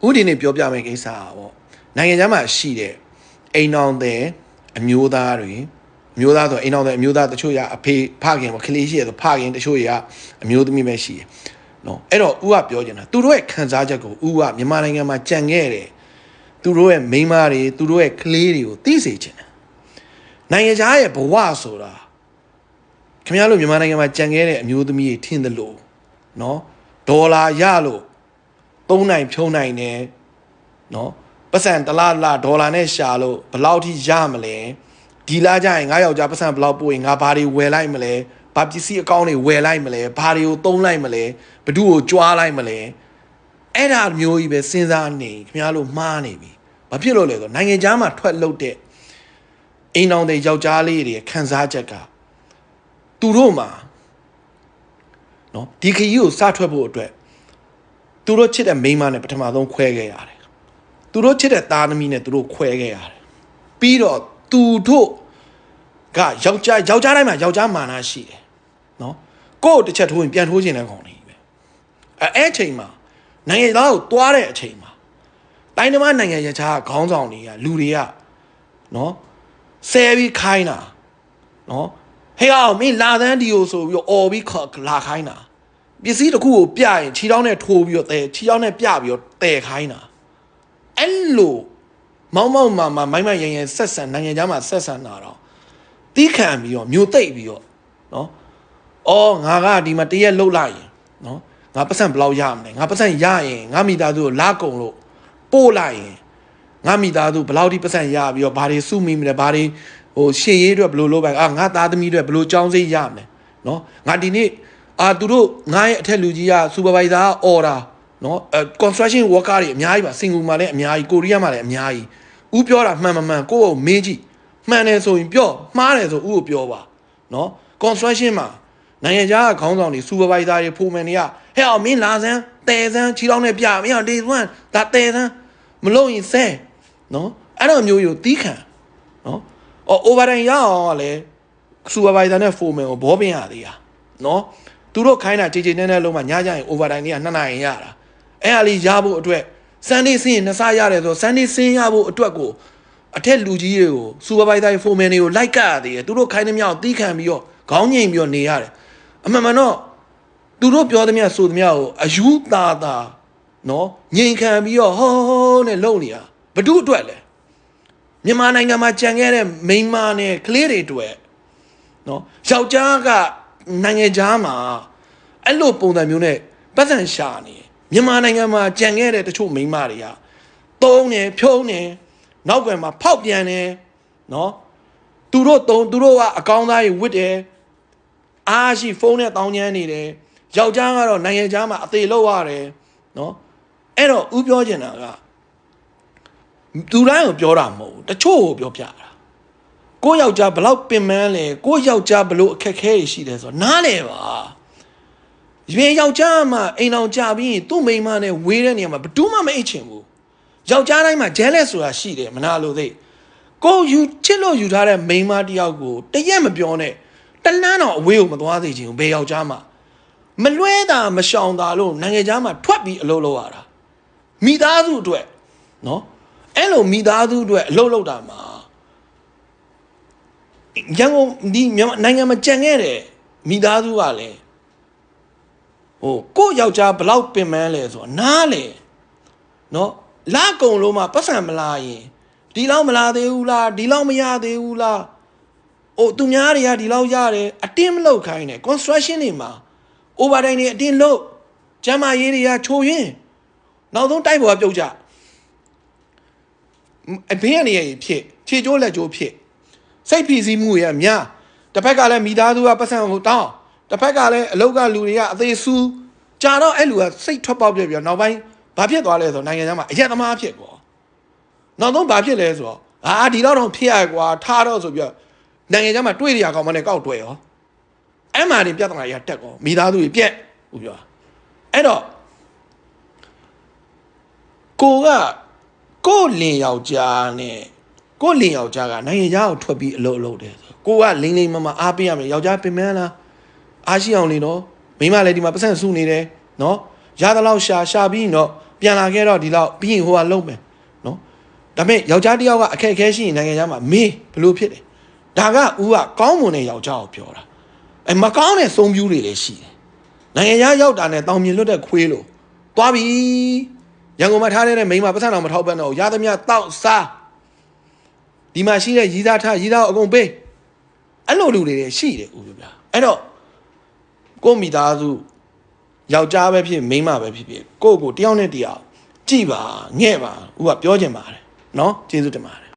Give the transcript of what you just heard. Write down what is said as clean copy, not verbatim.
ဥဒီနေပြောပြမယ်ကိစ္စပေါ့နိုင်ငံခြားမှာရှိတဲ့အိမ်အောင်တဲ့အမျိုးသားတွေအမျိုးသားဆိုအိမ်အောင်တဲ့အမျိုးသားတချို့ရအဖေဖခင်ပေါ့ကလေးရှိရဆိုဖခင်တချို့ရအမျိုးသမီးပဲရှိတယ်နော်အဲ့တော့ဦးကပြောချင်တာသူတို့ရဲ့ခံစားချက်ကိုဦးကမြန်မာနိုင်ငံမှာကြံခဲ့တယ်သူတို့ရဲ့မိန်းမတွေသူတို့ရဲ့ကလေးတွေကိုသိစေချင်တယ်နိုင်ငံခြားရဲ့ဘဝဆိုတာခင်ဗျားတို့မြန်မာနိုင်ငံမှာကြံခဲ့တဲ့အမျိုးသမီးတွေထင်တယ်လို့နော်ဒေါ်လာရလို့သုံးနိုင်ဖြုံးနိုင်တယ်နော်ပတ်စံတလားဒေါ်လာနဲ့ရှာလို့ဘယ်လောက်ထိရမလဲဒီလားကြရင်ငါယောက်ျားပတ်စံဘယ်လောက်ပို့ရင်ငါဘာတွေဝယ်လိုက်မလဲဘာပစ္စည်းအကောင့်တွေဝယ်လိုက်မလဲဘာတွေကိုသုံးလိုက်မလဲဘဒုကိုကြွားလိုက်မလဲအဲ့ဒါမျိုးကြီးပဲစဉ်းစားနေခင်ဗျားတို့မှားနေပြီဘာဖြစ်လို့လဲဆိုနိုင်ငံခြားမှာထွက်လို့တဲ့အိမ်အောင်တဲ့ယောက်ျားလေးတွေခံစားချက်ကသူတို့မှာနော်ဒီခရီးကိုစထွက်ဖို့အတွက်သူတို့ချစ်တဲ့မိန်းမနဲ့ပထမဆုံးခွဲခဲ့ရတယ်သူတို့ချစ်တဲ့သားသမီးနဲ့သူတို့ခွဲခဲ့ရတယ်ပြီးတော့သူတို့ကယောက်ျားတိုင်းမှာယောက်ျားမာနရှိတယ်နော်ကိုယ့်တစ်ချက်ထိုးရင်ပြန်ထိုးခြင်းတဲ့ကောင်တွေပဲအဲ့အချိန်မှာနိုင်ငံသားကိုတွားတဲ့အချိန်မှာတိုင်းသမားနိုင်ငံရခြားခေါင်းဆောင်တွေကလူတွေကနော်ဆဲပြီးခိုင်းတာနော်ဟေးအောင်မင်းလာသန်းဒီကိုဆိုပြီးတော့အော်ပြီးလာခိုင်းတာပစ္စည်းတစ်ခုကိုပြရင်ခြေထောက်နဲ့ထိုးပြီးတော့တဲခြေထောက်နဲ့ပြပြီးတော့တဲခိုင်းတာအဲ့လိုမောင်းမိုင်းရန်ဆက်ဆံနိုင်ငံခြားမှာဆက်ဆံတာတော့တီးခံပြီးတော့မျိုးသိပ်ပြီးတော့နော်အော်ငါကဒီမှာတရက်လှုပ်လိုက်ရင်နော်ငါပတ်စံဘယ်လောက်ရမလဲငါပတ်စံရရင်ငါမိသားစုကိုလာကုန်လို့ပို့လိုက်ရင်ငါမိသားစုဘယ်လောက်ထိပတ်စံရပြီးတော့ဘာတွေစုမိမလဲဘာတွေဟိုရှေ့ရေးအတွက်ဘယ်လိုလုပ်ပါငါသားသမီးတွေဘယ်လိုကြောင်းစိတ်ရမလဲနော်ငါဒီနေ့သူတို့ငါရဲ့အထက်လူကြီးကစူပါဗိုင်ဇာအော်ဒါနော်construction worker တွေအများကြီးပါစင်ကာပူမှာလည်းအများကြီးကိုရီးယားမှာလည်းအများကြီးဦးပြောတာမှန်မမှန်ကိုယ့်ကိုမေးကြည့်မှန်တယ်ဆိုရင်ပြောမှားတယ်ဆိုဦးကိုပြောပါနော် construction မှာနိုင်ငံခြားခေါင်းဆောင်တွေ supervisor တွေဖိုမန်တွေကဟဲ့အောင်မင်းလာစမ်းတဲစမ်းခြေထောက်နဲ့ပြမင်းအောင်ဒေသွန်းဒါတဲစမ်းမလို့ရင်ဆဲနော်အဲ့လိုမျိုးယူတီးခံနော်overtime ရအောင်ကလည်း supervisor နဲ့ foreman ကိုဘောပင်ရသေးတာနော်သူတို့ခိုင်းတာကြေနဲ့လုံးမှာညကြရင် overtime တွေက2နာရီရတာအဲ့အလေးရဖို့အတွက် Sunday ဆင်းရင်2ဆရတယ်ဆို Sunday ဆင်းရဖို့အတွက်ကိုအထက်လူကြီးတွေကို supervisor foreman တွေကိုလိုက်ကရသေးတယ်သူတို့ခိုင်းသမျှကိုတီးခံပြီးတော့ခေါင်းငိမ်ပြီးတော့နေရတယ်အမှန်မှန်တော့သူတို့ပြောသမျှဆိုသမျှကိုအယူတာနော်ငိမ်ခံပြီးတော့ဟောနဲ့လုံနေတာဘဒုအတွက်လဲမြန်မာနိုင်ငံမှာကြံခဲ့တဲ့မိန်းမနဲ့ကလေးတွေအတွက်နော်ယောက်ျားကနိုင်ငံခြားမှာအဲ့လိုပုံစံမျိုးနဲ့ပတ်စံရှာနေမြန်မာနိုင်ငံမှာကြံခဲ့တဲ့တချို့မိန်းမတွေကတုံးနေဖြုံးနေနောက်ကွယ်မှာဖောက်ပြန်နေနော်သူတို့ကအကောင်းသားကြီးဝစ်တယ်အားရှိဖုန်းနဲ့တောင်းချမ်းနေတယ်ယောက်ျားကတော့နိုင်ငံခြားမှာအသေးလောက်ရတယ်နော်အဲ့တော့ဦးပြောချင်တာကသူတိုင်းကိုပြောတာမဟုတ်ဘူးတချို့ကိုပြောပြတာကိုယောက်ျားဘလောက်ပင်ပန်းလဲကိုယောက်ျားဘလို့အခက်ခဲရှိတယ်ဆိုတော့နားလေပါရွေယောက်ျားမှအိမ်အောင်ကြပြီးသူ့မိန်းမနဲ့ဝေးတဲ့နေရာမှာဘယ်သူမှမအိတ်ချင်ဘူးယောက်ျားတိုင်းမှာ jealous ဆိုတာရှိတယ်မနာလို့သိကိုယူချစ်လို့ယူထားတဲ့မိန်းမတယောက်ကိုတရက်မပြောနဲ့တလန်းတော့အဝေးကိုမသွားသေးချင်ဘူးဘယ်ယောက်ျားမှမလွဲတာမရှောင်တာလို့နိုင်ငံခြားမှာထွက်ပြီးအလုပ်လုပ်ရတာမိသားစုအတွက်နော်အဲ့လိုမိသားစုအတွက်အလုပ်လုပ်တာမှာရန်ကုန်ဒီနိုင်ငံမှာကြံခဲ့တဲ့မိသားစုကလည်းကိုယောက်ျားဘလောက်ပင်ပန်းလဲဆိုတော့နားလေနော်လာကုံလုံးမှာပတ်စံမလာရင်ဒီလောက်မလာသေးဘူးလားဒီလောက်မရသေးဘူးလားသူများတွေကဒီလောက်ရတယ်အတင်းမလုပ်ခိုင်းတယ် construction တွေမှာ overtime တွေအတင်းလုပ်ကျမ်းမာရေးတွေကချိုးရင်းနောက်ဆုံးတိုက်ပေါ်ကပြုတ်ကြအဖေကနေရဖြစ်ခြေကျိုးလက်ကျိုးဖြစ်စိတ်ဖိစီးမှုရများတစ်ဖက်ကလည်းမိသားစုကပတ်စံကိုတောင်းတစ်ဖက်ကလည်းအလောက်ကလူတွေကအသေးဆူကြာတော့အဲ့လူကစိတ်ထွက်ပေါက်ပြပြီးတော့နောက်ပိုင်းဘာဖြစ်သွားလဲဆိုတော့နိုင်ငံခြားမှာအရက်သမားဖြစ်ကောနောက်ဆုံးဘာဖြစ်လဲဆိုတော့ဒီတော့ဖြစ်ရကွာထားတော့ဆိုပြီးတော့နိုင်ငံခြားမှာတွေ့ရကောင်မနဲ့ကောက်တွေ့ရောအဲ့မှာနေပြဿနာရတက်ကောမိသားစုတွေပြက်ဟုတ်ပြောအဲ့တော့ကိုလင်ယောက်ျားနဲ့ကိုလင်ယောက်ျားကနိုင်ငံခြားကိုထွက်ပြီးအလုပ်တယ်ဆိုကိုကလိမ့်မမအားပေးရမယ်ယောက်ျားပင်မလားအားရှိအောင်လေနော်မိမလည်းဒီမှာပတ်စံစုနေတယ်နော်ရသလောက်ရှာပြီးတော့ ပြန်လာခဲ့တော့ဒီလောက်ပြီးရင်ဟိုကလုံးမယ်နော်ဒါပေမဲ့ယောက်ျားတစ်ယောက်ကအခက်အခဲရှိရင်နိုင်ငံခြားမှာမေးဘလို့ဖြစ်တယ်ဒါကဦးကကောင်းမွန်တဲ့ယောက်ျားကိုပြောတာမကောင်းတဲ့ဆုံးပြူးတွေလည်းရှိတယ်နိုင်ငံခြားရောက်တာနဲ့တောင်မြင်လွတ်တဲ့ခွေးလို့သွားပြီရန်ကုန်မှာထားတဲ့မိန်းမပတ်စံတော်မထောက်ပံ့တော့ရသမျှတောက်စားဒီမှာရှိတဲ့ရီးသားထားရီးသားအကုန်ပေးအဲ့လိုလူတွေရှိတယ်ဦးပြအဲ့တော့ကိုမိသားစုယောက်ျားပဲဖြစ်မိန်းမပဲဖြစ်ဖြစ်ကိုတယောက်နဲ့တယောက်ကြည်ပါငဲ့ပါဦးကပြောချင်ပါတယ်နော်ကျေးဇူးတင်ပါတယ်